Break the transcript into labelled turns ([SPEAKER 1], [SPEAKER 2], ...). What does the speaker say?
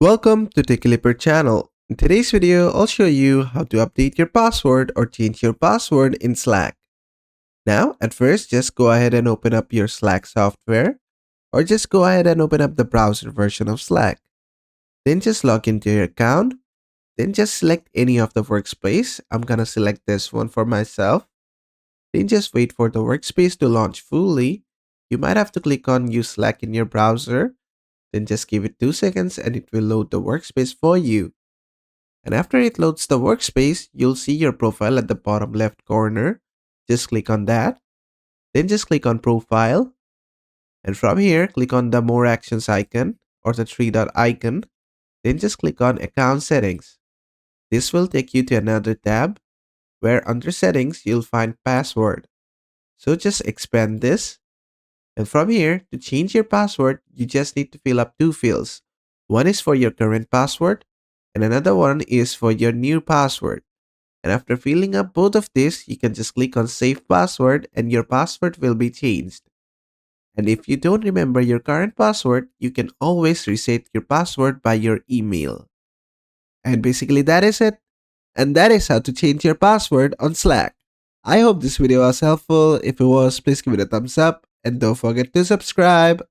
[SPEAKER 1] Welcome to TechLeaper channel. In today's video, I'll show you how to update your password or change your password in Slack. Now, at first, just go ahead and open up your Slack software, or just go ahead and open up the browser version of Slack. Then just log into your account. Then just select any of the workspace. I'm gonna select this one for myself. Then just wait for the workspace to launch fully. You might have to click on Use Slack in your browser. Then just give it 2 seconds and it will load the workspace for you. And after it loads the workspace, you'll see your profile at the bottom left corner. Just click on that. Then just click on Profile. And from here, click on the More Actions icon or the three dot icon. Then just click on Account Settings. This will take you to another tab where under Settings, you'll find Password. So just expand this. And from here, to change your password, you just need to fill up two fields. One is for your current password, and another one is for your new password. And after filling up both of these, you can just click on Save Password and your password will be changed. And if you don't remember your current password, you can always reset your password by your email. And basically that is it. And that is how to change your password on Slack. I hope this video was helpful. If it was, please give it a thumbs up and don't forget to subscribe.